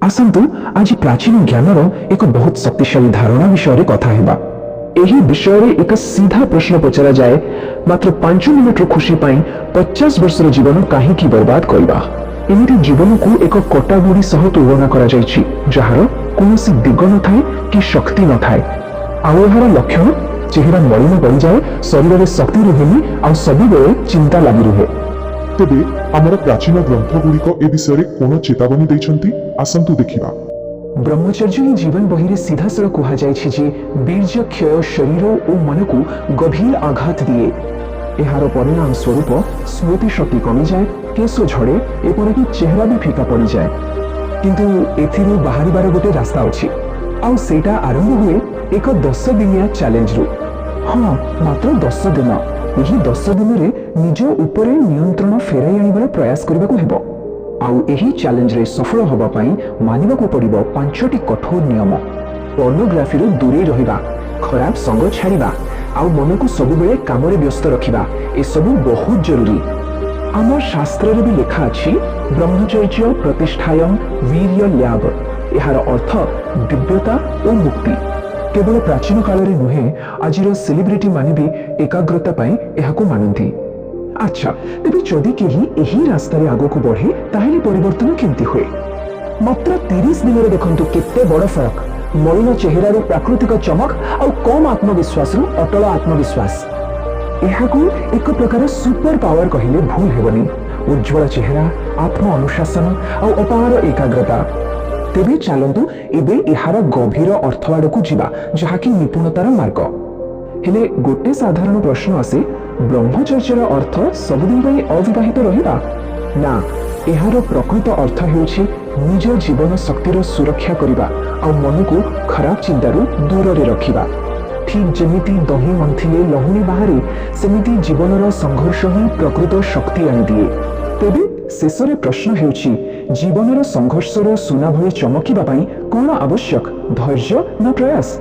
आसतु आज प्राचीन ज्ञानर एक बहुत शक्तिशाली धारणा विषय कथा हेबा। एही विषय रे एक सीधा प्रश्न पचरा जाए, मात्र 5 मिनिट खुशी पाई 50 वर्षर जीवन कहीं बर्बाद करबा। एमिति जीवन को एक कटागुड़ी सह तुलना करा जायछि, जहार कोनोसी दिग न थाए कि शक्ति न थाए। आउ एहार लक्षण चेहरा मलिन पड़ जाए, शरीर में शक्ति रुहेनी, आ सबुबेले चिंता लागि रुहे। तेबे आमर प्राचीन ग्रंथगुड़िक ए विषय कोन चेतावनी दैछंती, आसंतु देखिबा। ब्रह्मचर्य ही जीवन बही सीधा सड़ कह जाए बीर्य क्षय शरीर और मन को गभीर आघात दिए। यार परिणाम स्वरूप स्मृति शक्ति कमी जाए, केश झड़े, एपरिक चेहरा भी फीका पड़ जाए। किंतु एथिरु बाहरिबार गोटे रास्ता अछि, आउ सेटा आरंभ हुए एक 10 दिनिया चैलेंज रु। हाँ, मात्र 10 दिन। यही 10 दिन रे निज उपरे नियंत्रण फेराई आनिबार प्रयास करबाकू हेबो। आउ एही चैलेंज रे सफल होबा पई मानिबाकू पड़िबो 5टी कठोर नियम। पोर्नोग्राफी रो दूरे रहिबा, खराब संग छाड़िबा, आउ मन को सब बेले काम रे व्यस्त रखिबा, ए सब बहुत जरूरी। आम शास्त्र रे भी लिखा अछि, ब्रह्मचर्य प्रतिष्ठायं वीर्य ल्याग। एहार अर्थ दिव्यता और मुक्ति। केवल प्राचीन काल रे नुहे, आजिर सेलिब्रिटी माने भी एकाग्रता पाई एहाको मानती। अच्छा, तेबे जदि केही एही रास्ता रे आगो को बढ़े, ताहेले परिवर्तन केमती हुए? मात्र 30 दिन रे देखंतु केते बड़ फरक। मलिन चेहरा रो प्राकृतिक चमक और कम आत्मविश्वास रो अटल आत्मविश्वास। एहाको एक प्रकार सुपर पावर कहिले भूल हेबनी। उज्जवल चेहरा, आत्म अनुशासन और अपार एकाग्रता। तेबे चलतु एबे एहार गभीर अर्थ आड़कू जिबा, जहाकी निपुणतार मार्ग। हेले गोटे साधारण प्रश्न आसे, ब्रह्मचर्यर अर्थ सबुदिन पई अविवाहित रहिबा? ना, एहार प्रकृत अर्थ हेउछि निज जीवन शक्तिर सुरक्षा करिबा और मन को खराब चिंतारू दूर रे रखिबा। ठीक जेमिति दही मंथिले लहुणी बाहरी, सेमिति जीवनर संघर्ष ही प्रकृत शक्ति आनि दिए। तेबे शेषरे प्रश्न हेउछि, जीवनर संघर्षर सुना भଳି चमकिबा पई कोन आवश्यक, धैर्य ना प्रयास?